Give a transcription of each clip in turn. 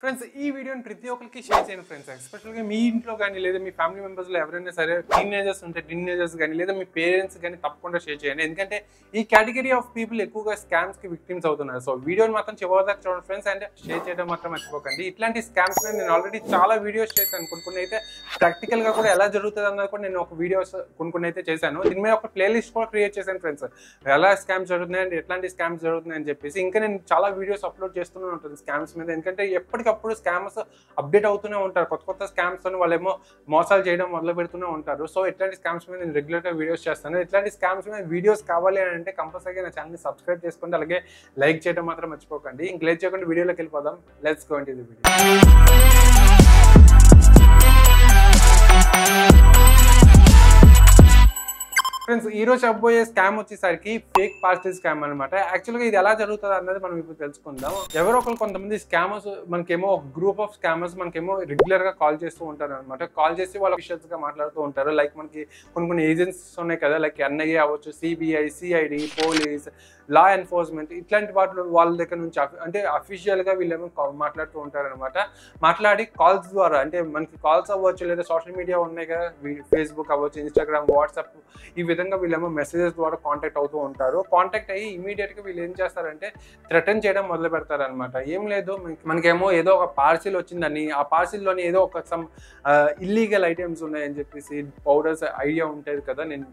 Friends ఈ వీడియోని ప్రతి ఒక్కరికి షేర్ చేయండి ఫ్రెండ్స్. ఎస్పెషల్గా మీ ఇంట్లో కానీ లేదా మీ ఫ్యామిలీ మెంబర్స్లో ఎవరైనా సరే టీనేజర్స్ ఉంటే టీనేజర్స్ కానీ లేదా మీ పేరెంట్స్ కానీ తప్పకుండా షేర్ చేయండి. ఎందుకంటే ఈ కేటగిరీ ఆఫ్ పీపుల్ ఎక్కువగా స్కామ్స్కి విక్టిమ్స్ అవుతున్నారు. సో వీడియోని మాత్రం చివరిదాకా చూడండి ఫ్రెండ్స్, అండ్ షేర్ చేయడం మాత్రం మర్చిపోకండి. ఇట్లాంటి స్కామ్స్ మీద నేను ఆల్రెడీ చాలా వీడియోస్ చేశాను. కొన్ని అయితే ప్రాక్టికల్గా కూడా ఎలా జరుగుతుంది అన్నది కూడా నేను ఒక వీడియోస్ కొన్ని అయితే చేశాను. దీని మీద ఒక ప్లేలిస్ట్ కూడా క్రియేట్ చేశాను ఫ్రెండ్స్. ఎలా స్కామ్స్ జరుగుతున్నాయి అండ్ ఎట్లాంటి స్కామ్స్ జరుగుతున్నాయి అని చెప్పేసి. ఇంకా నేను చాలా వీడియోస్ అప్లోడ్ చేస్తూనే ఉంటాను స్కామ్స్ మీద. ఎందుకంటే ఎప్పటికప్పుడు స్కామ్స్ అప్డేట్ అవుతూనే ఉంటారు. కొత్త స్కామ్స్ తో వాళ్ళేమో మోసాలు చేయడం మొదలు పెడుతూనే ఉంటారు. సో ఇట్లాంటి స్కామ్స్ మీద నేను రెగ్యులర్ గా వీడియోస్ చేస్తాను. ఇట్లాంటి స్కామ్స్ మీద వీడియోస్ కావాలి అని అంటే కంపల్సరీగా నా ఛానల్ ని సబ్స్క్రైబ్ చేసుకోండి, అలాగే లైక్ చేయడం మాత్రం మర్చిపోకండి. ఇంక లేట్ చేయకుండా వీడియోలోకి వెళ్ళిపోదాం. Let's go into the video. Friends ఈ రోజు చెప్పబోయే స్కామ్ వచ్చేసరికి ఫేక్ పాజిటివ్ స్కామ్ అనమాట. యాక్చువల్గా ఇది ఎలా జరుగుతుంది అన్నది మనం ఇప్పుడు తెలుసుకుందాం. ఎవరో ఒకరు కొంతమంది స్కామర్స్ మనకేమో ఒక గ్రూప్ ఆఫ్ స్కామర్స్ మనకేమో రెగ్యులర్ గా కాల్ చేస్తూ ఉంటారు అనమాట. కాల్ చేసి వాళ్ళ అఫీషియల్స్ గా మాట్లాడుతూ ఉంటారు. లైక్ మనకి కొన్ని ఏజెన్సీస్ ఉన్నాయి కదా, లైక్ ఎన్ఐఏ అవ్వచ్చు, CBI, CID, police, law enforcement, ఇట్లాంటి వాటిలో వాళ్ళ దగ్గర నుంచి అంటే అఫీషియల్ గా వీళ్ళేమో మాట్లాడుతూ ఉంటారు అనమాట. మాట్లాడి కాల్స్ ద్వారా, అంటే మనకి కాల్స్ అవ్వచ్చు లేదా సోషల్ మీడియా ఉన్నాయి కదా, ఫేస్బుక్ అవ్వచ్చు, ఇన్స్టాగ్రామ్, వాట్సాప్, ఈ విధంగా వీళ్ళేమో మెసేజెస్ ద్వారా కాంటాక్ట్ అవుతూ ఉంటారు. కాంటాక్ట్ అయ్యి ఇమీడియట్ గా వీళ్ళు ఏం చేస్తారంటే థ్రెటన్ చేయడం మొదలు పెడతారు అనమాట. ఏం లేదు, మనకేమో ఏదో ఒక పార్సిల్ వచ్చిందని, ఆ పార్సిల్లోని ఏదో ఒక సమ్ ఇల్లీగల్ ఐటమ్స్ ఉన్నాయని చెప్పేసి, పౌడర్స్ ఐడియా ఉంటుంది కదా, నేను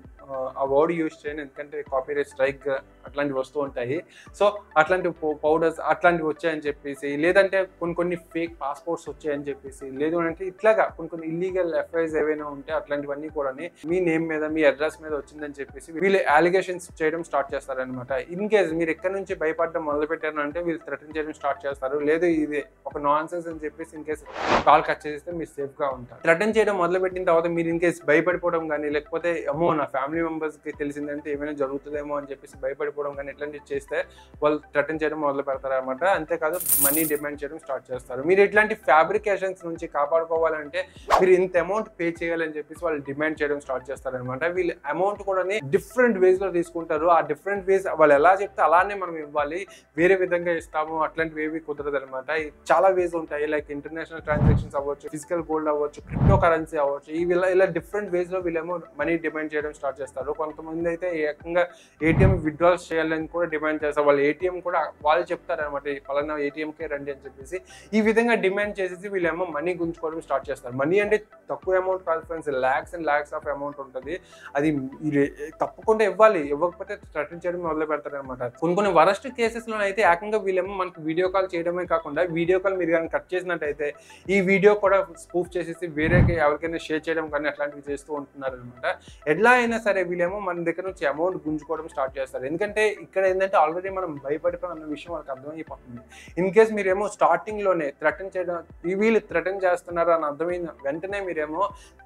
ఆ వర్డ్ యూజ్ చేయను ఎందుకంటే కాపీరైట్ స్ట్రైక్ అట్లాంటివి వస్తూ ఉంటాయి. సో అట్లాంటి పౌడర్స్ అట్లాంటివి వచ్చాయని చెప్పేసి, లేదంటే కొన్ని ఫేక్ పాస్పోర్ట్స్ వచ్చాయని చెప్పేసి, లేదు అంటే ఇట్లాగా కొన్ని ఇల్లీగల్ ఎఫ్ఐఆర్స్ ఏవైనా ఉంటే అట్లాంటివన్నీ కూడా మీ నేమ్ మీద, మీ అడ్రస్ మీద వచ్చిందని చెప్పేసి వీళ్ళు అలిగేషన్స్ చేయడం స్టార్ట్ చేస్తారనమాట. ఇన్ కేస్ మీరు ఎక్కడి నుంచి భయపడడం మొదలు పెట్టారు అంటే వీళ్ళు థ్రెటన్ చేయడం స్టార్ట్ చేస్తారు. లేదు ఇది ఒక నాన్ సెన్స్ అని చెప్పేసి ఇన్ కేస్ కాల్ కట్ చేస్తే మీరు సేఫ్ గా ఉంటారు. థ్రెటన్ చేయడం మొదలు పెట్టిన తర్వాత మీరు ఇన్ కేస్ భయపడిపోవడం కానీ, లేకపోతే అమ్మో నా ఫ్యామిలీ మెంబర్స్ కి తెలిసిందంటే ఏమైనా జరుగుతుందేమో అని చెప్పేసి భయపడిపోవడం కానీ ఇట్లాంటివి చేస్తే వాళ్ళు థ్రెటన్ చేయడం మొదలు పెడతారు అనమాట. అంతేకాదు మనీ డిమాండ్ చేయడం స్టార్ట్ చేస్తారు. మీరు ఇట్లాంటి ఫ్యాబ్రికేషన్స్ నుంచి కాపాడుకోవాలంటే మీరు ఇంత అమౌంట్ పే చేయాలని చెప్పేసి వాళ్ళు డిమాండ్ చేయడం స్టార్ట్ చేస్తారు అనమాట. వీళ్ళు అమౌంట్ కూడా డిఫరెంట్ వేస్ లో తీసుకుంటారు. ఆ డిఫరెంట్ వేస్ వాళ్ళు ఎలా చెప్తే అలానే మనం ఇవ్వాలి, వేరే విధంగా ఇస్తాము అట్లాంటివి ఏవి కుదరదు అనమాట. చాలా వేస్ ఉంటాయి, లైక్ ఇంటర్నేషనల్ ట్రాన్సాక్షన్స్ అవ్వచ్చు, ఫిజికల్ గోల్డ్ అవ్వచ్చు, క్రిప్టో కరెన్సీ అవ్వచ్చు. ఇలా డిఫరెంట్ వేస్ లో వీళ్ళేమో మనీ డిమాండ్ చేయడం స్టార్ట్ చేస్తారు. కొంతమంది అయితే ఏకంగా ఏటీఎం విత్డ్రాల్స్ చేయాలని కూడా డిమాండ్ చేస్తారు. వాళ్ళు ఏటీఎం కూడా వాళ్ళు చెప్తారు అనమాట, పలానా ఏటీఎంకే రండి అని చెప్పేసి. ఈ విధంగా డిమాండ్ చేసేసి వీళ్ళేమో మనీ గుంజుకోవడం స్టార్ట్ చేస్తారు. మనీ అంటే తక్కువ అమౌంట్ కాదు friends, lakhs and lakhs of amount ఉంటుంది. అది తప్పకుండా ఇవ్వాలి, ఇవ్వకపోతే థ్రెటన్ చేయడం మొదలు పెడతారు అనమాట. కొన్ని వరస్ట్ కేసెస్ లో అయితే ఏకంగా వీళ్ళేమో మనకు వీడియో కాల్ చేయడమే కాకుండా, వీడియో కాల్ మీరు కానీ కట్ చేసినట్టయితే ఈ వీడియో కూడా స్పూఫ్ చేసేసి వేరే ఎవరికైనా షేర్ చేయడం కానీ అట్లాంటివి చేస్తూ ఉంటున్నారు అనమాట. ఎట్లా అయినా సరే వీళ్ళేమో మన దగ్గర నుంచి అమౌంట్ గుంజుకోవడం స్టార్ట్ చేస్తారు. ఎందుకంటే ఇక్కడ ఏంటంటే ఆల్రెడీ మనం భయపడిపోయిన అన్న విషయం వాళ్ళకి అర్థమైపోతుంది. ఇన్ కేస్ మీరేమో స్టార్టింగ్ లోనే థ్రెటన్ చేయడం, వీళ్ళు థ్రెటన్ చేస్తున్నారు అని అర్థమైన వెంటనే మీరేమో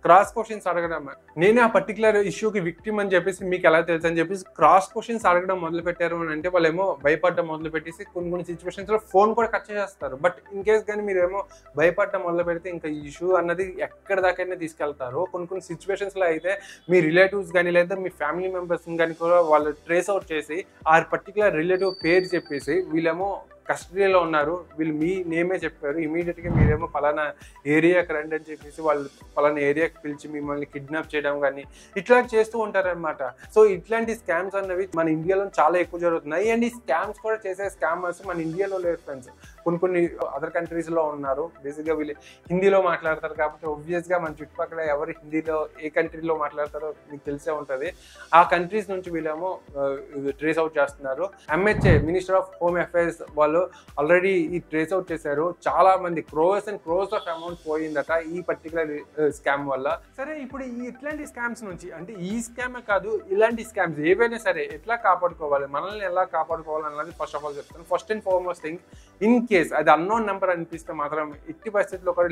క్రాస్ క్వశ్చన్స్ అడగడం, నేనే ఆ పర్టికులర్ ఇష్యూకి విక్టిమ్ అని చెప్పేసి మీకు ఎలా తెలుసు అని చెప్పేసి క్రాస్ క్వశ్చన్స్ అడగడం మొదలు పెట్టారు అని అంటే వాళ్ళేమో భయపడడం మొదలు పెట్టేసి కొన్ని సిచ్యువేషన్స్ లో ఫోన్ కూడా కట్ చేస్తారు. బట్ ఇన్ కేస్ కానీ మీరేమో భయపడడం మొదలు పెడితే ఇంకా ఈ ఇష్యూ అన్నది ఎక్కడి దాకైనా తీసుకెళ్తారు. కొన్ని సిచ్యువేషన్స్ లో అయితే మీ రిలేటివ్స్ కానీ లేదా మీ ఫ్యామిలీ మెంబర్స్ కానీ కూడా వాళ్ళు ట్రేస్ అవుట్ చేసి ఆ పర్టికులర్ రిలేటివ్ పేరు చెప్పేసి వీళ్ళేమో కస్టడీలో ఉన్నారు, వీళ్ళు మీ నేమే చెప్పారు, ఇమీడియట్ గా మీరేమో పలానా ఏరియాకి రండి అని చెప్పేసి వాళ్ళు పలానా ఏరియాకి పిలిచి మిమ్మల్ని కిడ్నాప్ చేయడం కానీ ఇట్లా చేస్తూ ఉంటారనమాట. సో ఇట్లాంటి స్కామ్స్ అన్నవి మన ఇండియాలో చాలా ఎక్కువ జరుగుతున్నాయి. అండ్ ఈ స్కామ్స్ కూడా చేసే స్కామర్స్ మన ఇండియాలో లేరు ఫ్రెండ్స్, కొన్ని అదర్ కంట్రీస్ లో ఉన్నారు. బేసిక్ గా వీళ్ళు హిందీలో మాట్లాడతారు కాబట్టి ఆబ్వియస్ గా మన చుట్టుపక్కల ఎవరు హిందీలో ఏ కంట్రీలో మాట్లాడతారో మీకు తెలిసే ఉంటది. ఆ కంట్రీస్ నుంచి వీళ్ళేమో ట్రేస్ అవుట్ చేస్తున్నారు. MHA minister of home affairs వాళ్ళు ఆల్రెడీ ఈ ట్రేస్ అవుట్ చేశారు. చాలా మంది crores and crores of amount పోయిందట ఈ పర్టికులర్ స్కామ్ వల్ల. సరే ఇప్పుడు ఇట్లాంటి స్కామ్స్ నుంచి, అంటే ఈ స్కామే కాదు ఇలాంటి స్కామ్స్ ఏవైనా సరే ఎట్లా కాపాడుకోవాలి, మనల్ని ఎలా కాపాడుకోవాలి అన్నది ఫస్ట్ ఆఫ్ ఆల్ చెప్తాను. First and foremost thing, in case అది అన్నోన్ నెంబర్ అనిపిస్తే మాత్రం ఎట్టి పరిస్థితుల్లో కూడా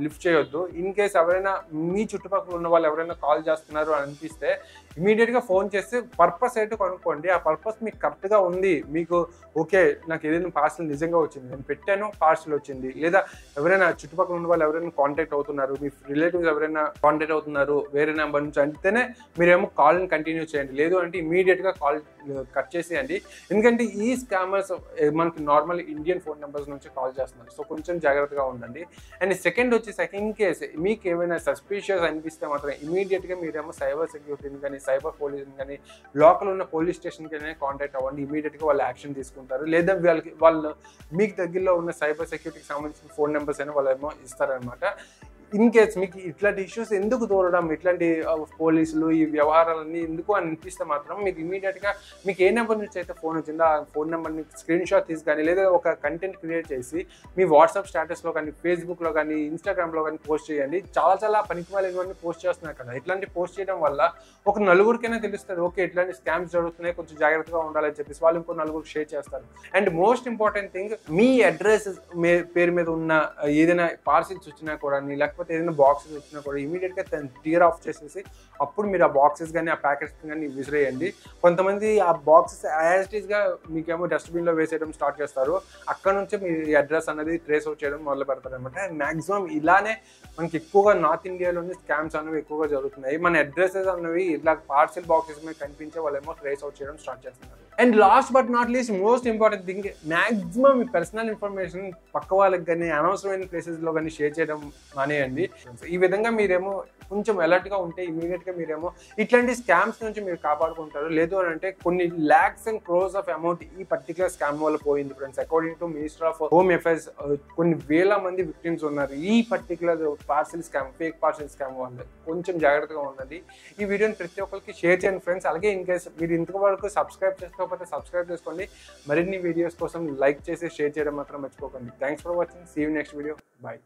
లిఫ్ట్ చేయొద్దు. ఇన్ కేస్ ఎవరైనా మీ చుట్టుపక్కల ఉన్న వాళ్ళు ఎవరైనా కాల్ చేస్తున్నారు అని అనిపిస్తే ఇమీడియట్గా ఫోన్ చేసి పర్పస్ ఏంటో కనుక్కోండి. ఆ పర్పస్ మీకు కరెక్ట్గా ఉంది, మీకు ఓకే నాకు ఏదైనా పార్సల్ నిజంగా వచ్చింది, నేను పెట్టాను పార్సల్ వచ్చింది, లేదా ఎవరైనా చుట్టుపక్కల ఉన్న వాళ్ళు ఎవరైనా కాంటాక్ట్ అవుతున్నారు, మీ రిలేటివ్స్ ఎవరైనా కాంటాక్ట్ అవుతున్నారు వేరే నెంబర్ నుంచి అంటేనే మీరేమో కాల్ని కంటిన్యూ చేయండి. లేదు అంటే ఇమీడియట్గా కాల్ కట్ చేసేయండి. ఎందుకంటే ఈ స్కామర్స్ మనకి నార్మల్ ఇండియన్ ఫోన్ నెంబర్స్ నుంచి కాల్ చేస్తున్నారు. సో కొంచెం జాగ్రత్తగా ఉండండి. అండ్ సెకండ్ ఇన్ కేస్ మీకు ఏమైనా సస్పీషియస్ అనిపిస్తే మాత్రం ఇమీడియట్గా మీరేమో సైబర్ సెక్యూరిటీని కానీ సైబర్ పోలీస్ని కానీ లోకల్ ఉన్న పోలీస్ స్టేషన్కి కాంటాక్ట్ అవ్వండి. ఇమీడియట్గా వాళ్ళు యాక్షన్ తీసుకుంటారు. లేదా వాళ్ళు మీకు దగ్గరలో ఉన్న సైబర్ సెక్యూరిటీకి సంబంధించిన ఫోన్ నెంబర్స్ అయినా వాళ్ళు ఏమో ఇస్తారనమాట. ఇన్ కేస్ మీకు ఇట్లాంటి ఇష్యూస్ ఎందుకు దూరడం, ఇట్లాంటి పోలీసులు ఈ వ్యవహారాలన్నీ ఎందుకు అని అనిపిస్తే మాత్రం మీరు ఇమీడియట్గా మీకు ఏ నెంబర్ నుంచి అయితే ఫోన్ వచ్చిందో ఆ ఫోన్ నెంబర్ని స్క్రీన్ షాట్ తీసి కానీ లేదా ఒక కంటెంట్ క్రియేట్ చేసి మీ వాట్సాప్ స్టేటస్లో కానీ ఫేస్బుక్లో కానీ ఇన్స్టాగ్రామ్లో కానీ పోస్ట్ చేయండి. చాలా పనికిమాలినవన్నీ పోస్ట్ చేస్తున్నారు కదా. ఇట్లాంటి పోస్ట్ చేయడం వల్ల ఒక నలుగురికైనా తెలుస్తుంది, ఓకే ఇట్లాంటి స్కామ్స్ జరుగుతున్నాయి, కొంచెం జాగ్రత్తగా ఉండాలని చెప్పేసి వాళ్ళు ఇంకో నలుగురికి షేర్ చేస్తారు. And most important thing, me address పేరు మీద ఉన్న ఏదైనా పార్సిల్స్ వచ్చినా కూడా లేకపోతే ఏదైనా బాక్సెస్ వచ్చినా కూడా ఇమీడియట్గా టీర్ ఆఫ్ చేసేసి అప్పుడు మీరు ఆ బాక్సెస్ కానీ ఆ ప్యాకెట్స్ కానీ విసిరేయండి. కొంతమంది ఆ బాక్సెస్ యాజిటీస్గా మీకేమో డస్ట్బిన్లో వేసేయడం స్టార్ట్ చేస్తారు. అక్కడ నుంచి మీ అడ్రస్ అనేది ట్రేస్ అవుట్ చేయడం మొదలు పెడతారు అనమాట. మ్యాక్సిమం ఇలానే మనకి ఎక్కువగా నార్త్ ఇండియాలోని స్కామ్స్ అనేవి ఎక్కువగా జరుగుతున్నాయి. మన అడ్రసెస్ అనేవి ఇట్లా పార్సిల్ బాక్సెస్ మీద కనిపించే వాళ్ళేమో ట్రేస్ అవుట్ చేయడం స్టార్ట్ చేస్తున్నారు. And last but not least most important thing, maximum me personal information పక్క వాళ్ళకి కానీ అనవసరమైన ప్లేసెస్లో కానీ షేర్ చేయడం మానేయండి. ఈ విధంగా మీరేమో కొంచెం అలర్ట్గా ఉంటే ఇమీడియట్గా మీరేమో ఇట్లాంటి స్కామ్స్ నుంచి మీరు కాపాడుకుంటారు. లేదు అని అంటే కొన్ని lakhs and crores of amount ఈ పర్టికులర్ స్కామ్ వల్ల పోయింది friends. According to minister of home affairs కొన్ని వేల మంది విక్టిమ్స్ ఉన్నారు ఈ particular parcel scam, fake parcel scam వల్ల. కొంచెం జాగ్రత్తగా ఉండండి. ఈ వీడియోని ప్రతి ఒక్కరికి షేర్ చేయండి ఫ్రెండ్స్. అలాగే ఇన్ కేస్ మీరు ఇంతవరకు సబ్స్క్రైబ్ చేసుకోకపోతే సబ్స్క్రైబ్ చేసుకోండి. మరిన్ని వీడియోస్ కోసం లైక్ చేసి షేర్ చేయడం మాత్రం మర్చిపోకండి. Thanks for watching. See you next video. Bye.